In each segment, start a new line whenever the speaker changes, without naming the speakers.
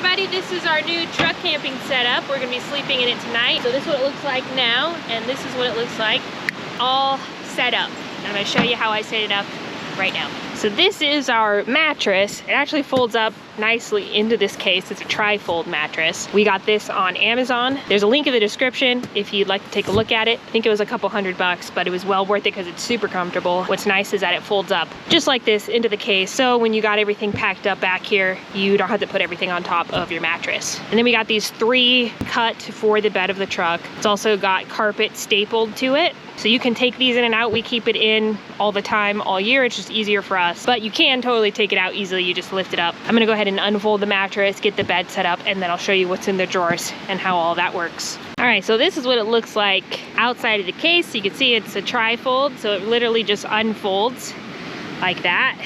everybody, this is our new truck camping setup. We're gonna be sleeping in it tonight. So this is what it looks like now, and this is what it looks like all set up. And I'm gonna show you how I set it up right now. So this is our mattress. It actually folds up nicely into this case. It's a tri-fold mattress. We got this on Amazon. There's a link in the description if you'd like to take a look at it. I think it was a couple $100, but it was well worth it because it's super comfortable. What's nice is that it folds up just like this into the case. So when you got everything packed up back here, you don't have to put everything on top of your mattress. And then we got these 3 cut for the bed of the truck. It's also got carpet stapled to it. So you can take these in and out. We keep it in all the time, all year. It's just easier for us. But you can totally take it out easily. You just lift it up. I'm gonna go ahead and unfold the mattress, get the bed set up, and then I'll show you what's in the drawers and how all that works. All right, so this is what it looks like outside of the case. You can see it's a tri-fold, so it literally just unfolds like that.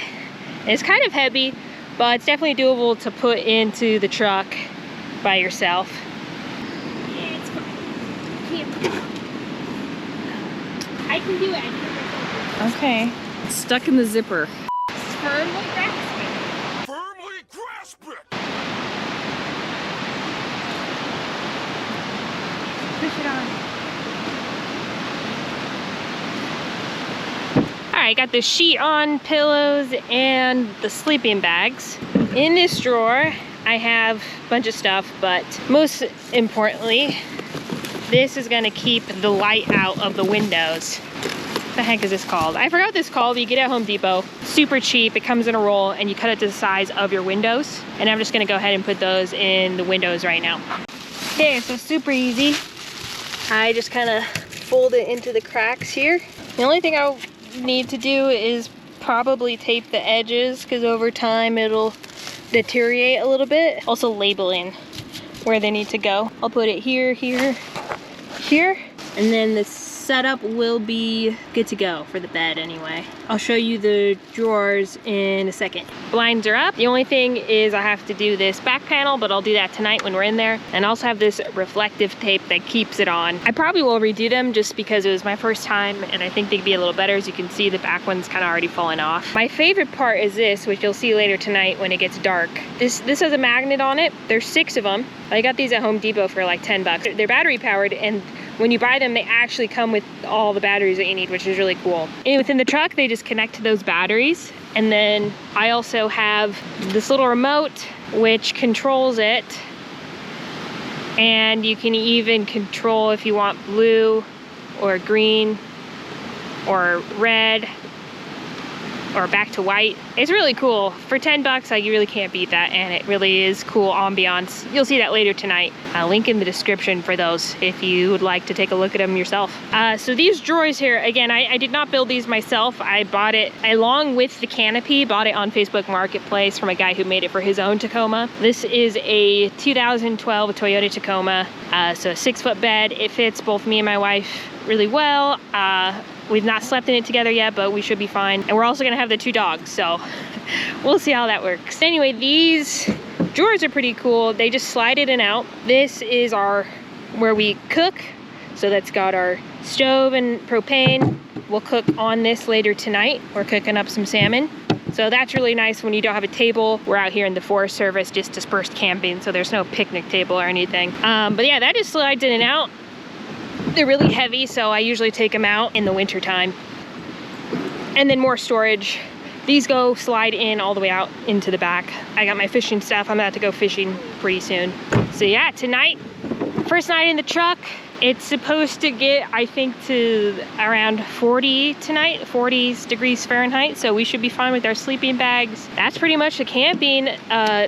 And it's kind of heavy, but it's definitely doable to put into the truck by yourself. Yeah, it's fine. I can do it.
Okay. It's stuck in the zipper.
Firmly grasp it.
Firmly grasp it!
Push it on. All right, got the sheet on, pillows, and the sleeping bags. In this drawer, I have a bunch of stuff, but most importantly, this is gonna keep the light out of the windows. What the heck is this called? I forgot what this is called. You get it at Home Depot. Super cheap. It comes in a roll and you cut it to the size of your windows. And I'm just gonna go ahead and put those in the windows right now. Okay, so super easy. I just kind of fold it into the cracks here. The only thing I'll need to do is probably tape the edges because over time it'll deteriorate a little bit. Also labeling where they need to go. I'll put it here, here, here, and then the setup will be good to go for the bed anyway. I'll show you the drawers in a second. Blinds are up. The only thing is I have to do this back panel, but I'll do that tonight when we're in there. And I also have this reflective tape that keeps it on. I probably will redo them just because it was my first time and I think they'd be a little better. As you can see, the back one's kind of already fallen off. My favorite part is this, which you'll see later tonight when it gets dark. This has a magnet on it. There's 6 of them. I got these at Home Depot for like 10 bucks. They're battery powered, and when you buy them, they actually come with all the batteries that you need, which is really cool. And within the truck, they just connect to those batteries. And then I also have this little remote, which controls it. And you can even control if you want blue or green or red or back to white. It's really cool. For 10 bucks, you really can't beat that, and it really is cool ambiance. You'll see that later tonight. I'll link in the description for those if you would like to take a look at them yourself. So these drawers here, again, I did not build these myself. I bought it along with the canopy, bought it on Facebook Marketplace from a guy who made it for his own Tacoma. This is a 2012 Toyota Tacoma, so a 6-foot bed. It fits both me and my wife really well. We've not slept in it together yet, but we should be fine. And we're also gonna have the 2 dogs, so we'll see how that works. Anyway, these drawers are pretty cool. They just slide in and out. This is where we cook. So that's got our stove and propane. We'll cook on this later tonight. We're cooking up some salmon. So that's really nice when you don't have a table. We're out here in the Forest Service, just dispersed camping, so there's no picnic table or anything. But yeah, that just slides in and out. They're really heavy, so I usually take them out in the winter time. And then more storage. These go slide in all the way out into the back. I got my fishing stuff. I'm about to go fishing pretty soon. So yeah, tonight, first night in the truck. It's supposed to get, I think, to around 40 tonight, 40 degrees Fahrenheit. So we should be fine with our sleeping bags. That's pretty much the camping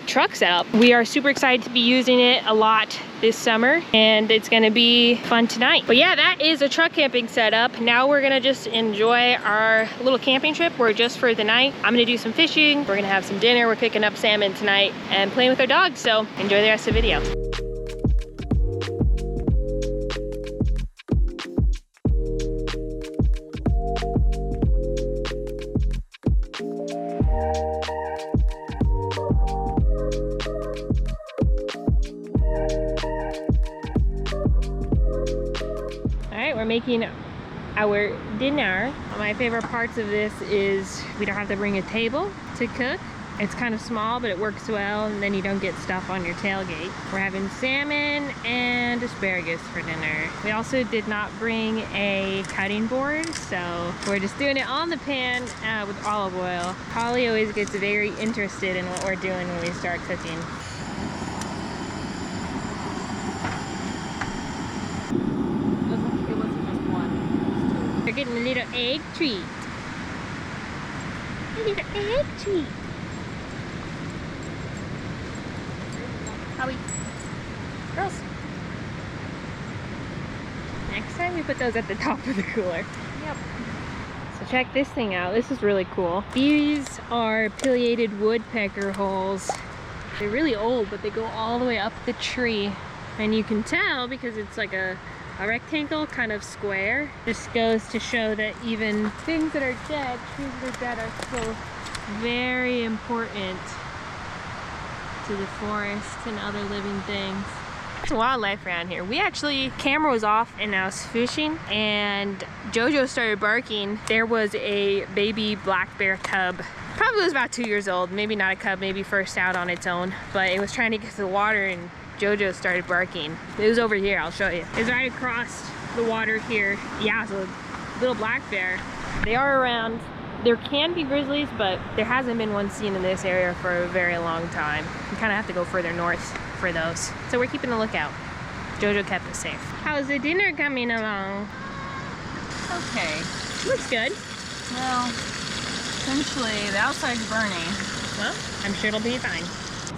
truck setup. We are super excited to be using it a lot this summer, and it's gonna be fun tonight. But yeah, that is a truck camping setup. Now we're gonna just enjoy our little camping trip. We're just for the night. I'm gonna do some fishing. We're gonna have some dinner. We're cooking up salmon tonight and playing with our dogs. So enjoy the rest of the video. We're making our dinner. My favorite parts of this is we don't have to bring a table to cook. It's kind of small, but it works well, and then you don't get stuff on your tailgate. We're having salmon and asparagus for dinner. We also did not bring a cutting board, so we're just doing it on the pan with olive oil. Holly always gets very interested in what we're doing when we start cooking.
It wasn't just one.
We're getting a little egg treat. A little egg treat. Howie. Girls. Next time we put those at the top of the cooler.
Yep.
So check this thing out. This is really cool. These are pileated woodpecker holes. They're really old, but they go all the way up the tree. And you can tell because it's like a rectangle, kind of square. This goes to show that even things that are dead, trees that are dead, are still very important to the forest and other living things. There's wildlife around here. We actually, camera was off and I was fishing and Jojo started barking. There was a baby black bear cub. Probably was about 2 years old, maybe not a cub, maybe first out on its own, but it was trying to get to the water and Jojo started barking. It was over here, I'll show you. It's right across the water here. Yeah, it's a little black bear. They are around. There can be grizzlies, but there hasn't been one seen in this area for a very long time. You kind of have to go further north for those. So we're keeping a lookout. Jojo kept us safe. How's the dinner coming along?
Okay.
Looks good.
Well, essentially the outside's burning.
Well, I'm sure it'll be fine.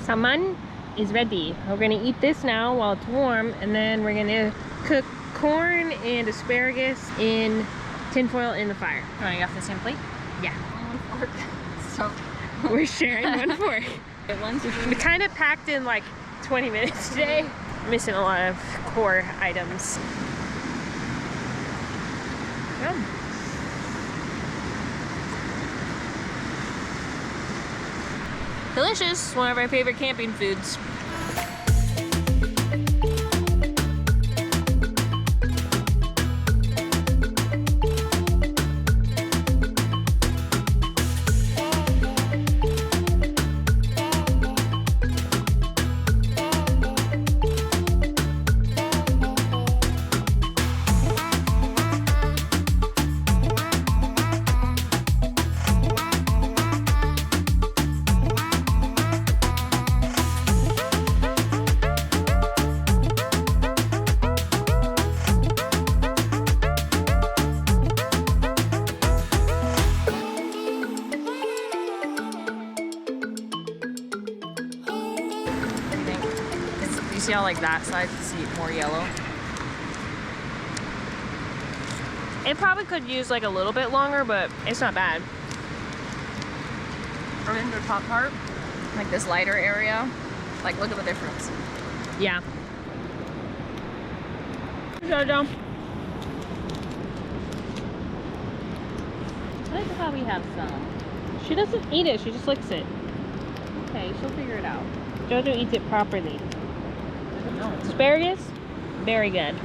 Salmon is ready. We're gonna eat this now while it's warm, and then we're gonna cook corn and asparagus in tinfoil in the fire.
You want to get off the same plate?
Yeah.
Only one fork. So
We're sharing one fork.
one's
We kind of packed in like 20 minutes today. Missing a lot of core items. Yum. Delicious. One of our favorite camping foods.
You see how like that side, you see more yellow?
It probably could use like a little bit longer, but it's not bad.
Or in the top part, like this lighter area, like look at the difference.
Yeah. Jojo.
I thought we have some.
She doesn't eat it, she just licks it.
Okay, she'll figure it out.
Jojo eats it properly.
No.
Asparagus, very good.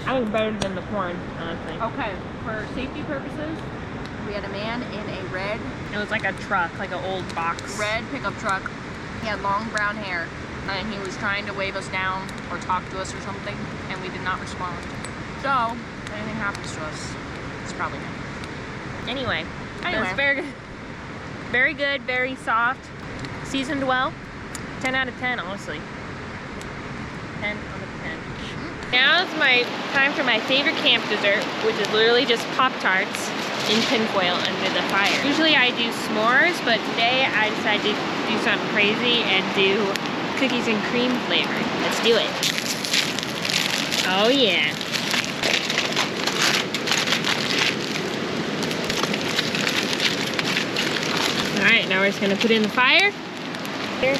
I was better than the corn, honestly.
Okay, for safety purposes, we had a man in a red
It was like a truck, like an old box.
pickup truck. He had long brown hair, and he was trying to wave us down or talk to us or something, and we did not respond. So, if anything happens to us, it's probably him.
Anyway, the
Anyway.
asparagus, very good, very soft, seasoned well. 10 out of 10, honestly. 10 out of 10. Now is my time for my favorite camp dessert, which is literally just Pop-Tarts in tinfoil under the fire. Usually I do s'mores, but today I decided to do something crazy and do cookies and cream flavored. Let's do it. Oh yeah. All right, now we're just gonna put it in the fire. Here.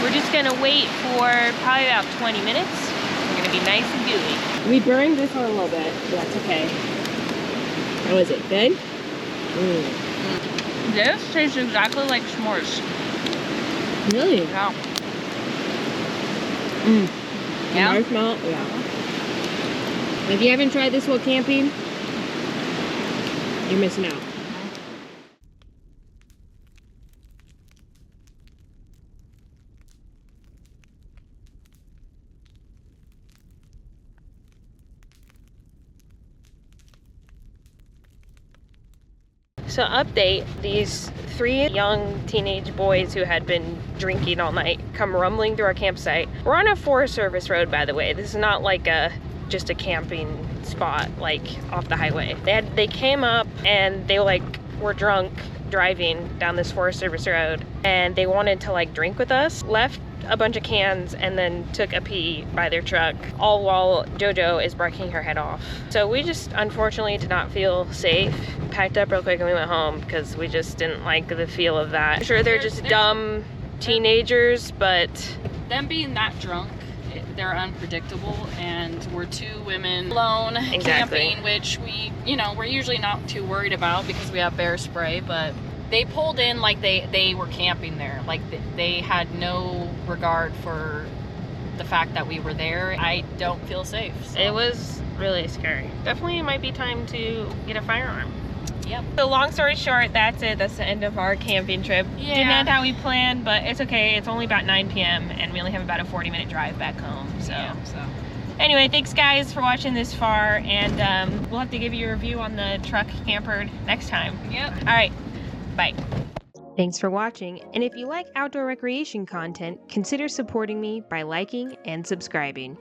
We're just gonna wait for probably about 20 minutes. We're gonna be nice and gooey. We burned this one a little bit, but that's okay. How is it? Good?
This tastes exactly like s'mores.
Really?
Yeah.
Yeah? Marshmallow? Yeah. If you haven't tried this while camping, you're missing out. So update, these 3 young teenage boys who had been drinking all night come rumbling through our campsite. We're on a Forest Service road, by the way. This is not like just a camping spot like off the highway. They came up and they like were drunk driving down this Forest Service road, and they wanted to like drink with us, left a bunch of cans, and then took a pee by their truck, all while JoJo is barking her head off. So we just unfortunately did not feel safe. Packed up real quick and we went home because we just didn't like the feel of that. I'm sure they're just dumb teenagers, but
them being that drunk, they're unpredictable, and we're 2 women alone camping, which we're usually not too worried about because we have bear spray, but they pulled in like they were camping there. Like they had no regard for the fact that we were there. I don't feel safe. So.
It was really scary. Definitely might be time to get a firearm.
Yep.
So long story short, that's it. That's the end of our camping trip.
Yeah.
Didn't end how we planned, but it's okay. It's only about 9 p.m. and we only have about a 40-minute drive back home. So. Anyway, thanks guys for watching this far, and we'll have to give you a review on the truck camper next time.
Yep.
All right. Bye. Thanks for watching, and if you like outdoor recreation content, consider supporting me by liking and subscribing.